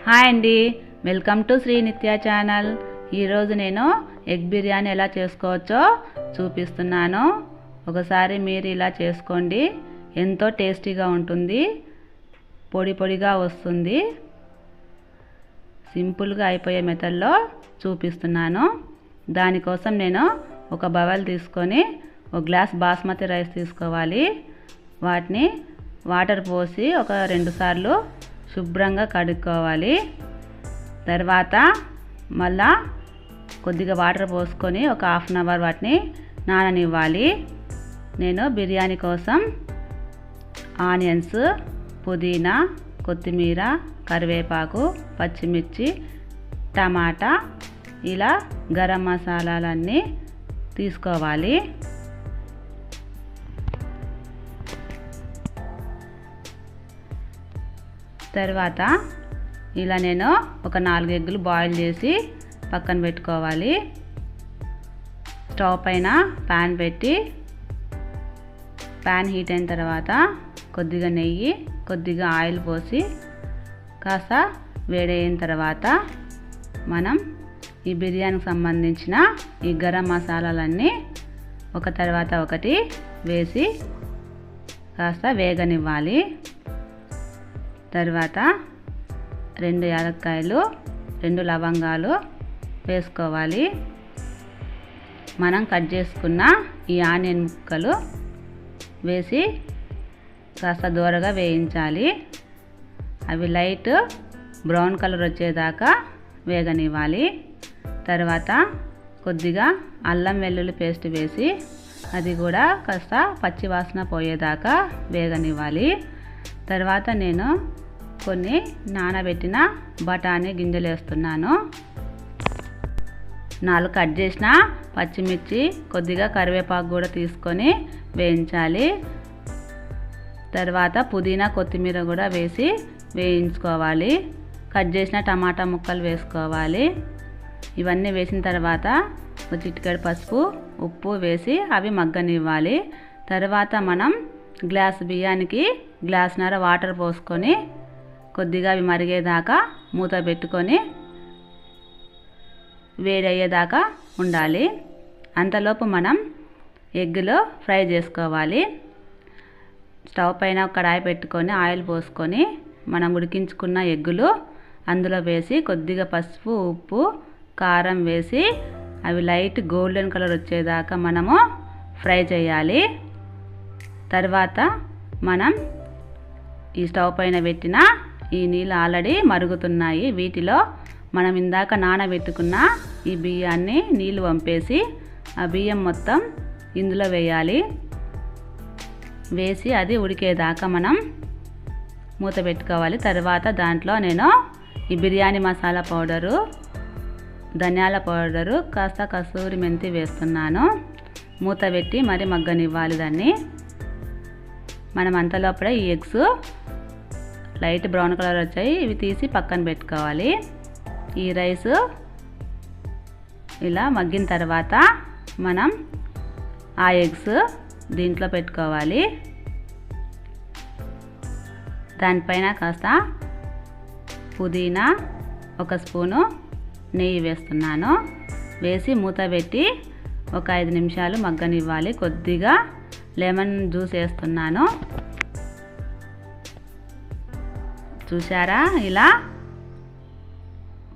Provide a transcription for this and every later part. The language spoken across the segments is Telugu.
హాయ్ అండి, వెల్కమ్ టు శ్రీ నిత్య ఛానల్. ఈరోజు నేను ఎగ్ బిర్యానీ ఎలా చేసుకోవచ్చో చూపిస్తున్నాను. ఒకసారి మీరు ఇలా చేసుకోండి, ఎంతో టేస్టీగా ఉంటుంది, పొడి పొడిగా వస్తుంది. సింపుల్గా అయిపోయే మెథడ్లో చూపిస్తున్నాను. దానికోసం నేను ఒక బౌల్ తీసుకొని ఒక గ్లాస్ బాస్మతి రైస్ తీసుకోవాలి. వాటిని వాటర్ పోసి ఒక 2 సార్లు శుభ్రంగా కడుక్కోవాలి. తర్వాత మళ్ళా కొద్దిగా వాటర్ పోసుకొని ఒక ½ అన్ అవర్ వాటిని నాననివ్వాలి. నేను బిర్యానీ కోసం ఆనియన్స్, పుదీనా, కొత్తిమీర, కరివేపాకు, పచ్చిమిర్చి, టమాటా, ఇలా గరం మసాలాలన్నీ తీసుకోవాలి. తర్వాత ఇలా నేను ఒక 4 ఎగ్గులు బాయిల్ చేసి పక్కన పెట్టుకోవాలి. స్టవ్ పైన ప్యాన్ పెట్టి ప్యాన్ హీట్ అయిన తర్వాత కొద్దిగా నెయ్యి, కొద్దిగా ఆయిల్ పోసి కాస్త వేడైన తర్వాత మనం ఈ బిర్యానీకి సంబంధించిన ఈ గరం మసాలాలన్నీ ఒక తర్వాత ఒకటి వేసి కాస్త వేగనివ్వాలి. తర్వాత 2 యాలక్కాయలు, 2 లవంగాలు వేసుకోవాలి. మనం కట్ చేసుకున్న ఈ ఆనియన్ ముక్కలు వేసి కాస్త దూరగా వేయించాలి. అవి లైట్ బ్రౌన్ కలర్ వచ్చేదాకా వేగనివ్వాలి. తర్వాత కొద్దిగా అల్లం వెల్లుల్లి పేస్ట్ వేసి అది కూడా కాస్త పచ్చి వాసన పోయేదాకా వేగనివ్వాలి. తర్వాత నేను కొన్ని నానబెట్టిన బఠానీ గింజలు వేస్తున్నాను. 4 కట్ చేసిన పచ్చిమిర్చి, కొద్దిగా కరివేపాకు కూడా తీసుకొని వేయించాలి. తర్వాత పుదీనా, కొత్తిమీర కూడా వేసి వేయించుకోవాలి. కట్ చేసిన టమాటా ముక్కలు వేసుకోవాలి. ఇవన్నీ వేసిన తర్వాత ఒక చిటికెడు పసుపు, ఉప్పు వేసి అవి మగ్గనివ్వాలి. తర్వాత మనం గ్లాస్ బియ్యానికి గ్లాసున్నర వాటర్ పోసుకొని కొద్దిగా అవి మరిగేదాకా మూత పెట్టుకొని వేడయ్యేదాకా ఉండాలి. అంతలోపు మనం ఎగ్గులు ఫ్రై చేసుకోవాలి. స్టవ్ పైన కడాయి పెట్టుకొని ఆయిల్ పోసుకొని మనం ఉడికించుకున్న ఎగ్గులు అందులో వేసి కొద్దిగా పసుపు, ఉప్పు, కారం వేసి అవి లైట్ గోల్డెన్ కలర్ వచ్చేదాకా మనము ఫ్రై చేయాలి. తర్వాత మనం ఈ స్టవ్ పైన పెట్టిన ఈ నీళ్ళు ఆల్రెడీ మరుగుతున్నాయి. వీటిలో మనం ఇందాక నానబెట్టుకున్న ఈ బియ్యాన్ని నీళ్ళు వంపేసి ఆ బియ్యం మొత్తం ఇందులో వేయాలి. వేసి అది ఉడికేదాకా మనం మూత పెట్టుకోవాలి. తర్వాత దాంట్లో నేను ఈ బిర్యానీ మసాలా పౌడరు, ధనియాల పౌడరు, కాస్త కసూరి మెంతి వేస్తున్నాను. మూత పెట్టి మరి మగ్గనివ్వాలి దాన్ని. మనం అంతలోపల ఈ ఎగ్స్ లైట్ బ్రౌన్ కలర్ వచ్చాయి, ఇవి తీసి పక్కన పెట్టుకోవాలి. ఈ రైస్ ఇలా మగ్గిన తర్వాత మనం ఆ ఎగ్స్ దీంట్లో పెట్టుకోవాలి. దానిపైన కాస్త పుదీనా, 1 స్పూను నెయ్యి వేస్తున్నాను. వేసి మూత పెట్టి ఒక 5 నిమిషాలు మగ్గనివ్వాలి. కొద్దిగా లెమన్ జ్యూస్ వేస్తున్నాను. చూసారా, ఇలా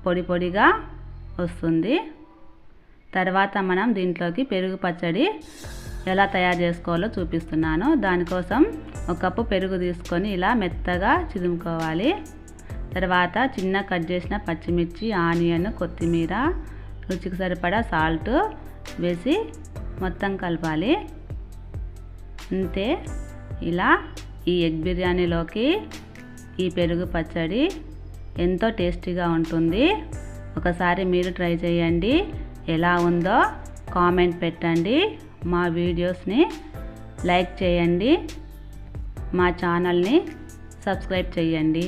పొడి పొడిగా వస్తుంది. తర్వాత మనం దీంట్లోకి పెరుగు పచ్చడి ఎలా తయారు చేసుకోవాలో చూపిస్తున్నాను. దానికోసం 1 కప్పు పెరుగు తీసుకొని ఇలా మెత్తగా చిదుముకోవాలి. తర్వాత చిన్న కట్ చేసిన పచ్చిమిర్చి, ఆనియన్, కొత్తిమీర, రుచికి సరిపడా సాల్ట్ వేసి మొత్తం కలపాలి. అంతే. ఇలా ఈ ఎగ్ బిర్యానీలోకి ఈ పెరుగు పచ్చడి ఎంతో టేస్టీగా ఉంటుంది. ఒకసారి మీరు ట్రై చేయండి. ఎలా ఉందో కామెంట్ పెట్టండి. మా వీడియోస్ని లైక్ చేయండి. మా ఛానల్ని సబ్స్క్రైబ్ చేయండి.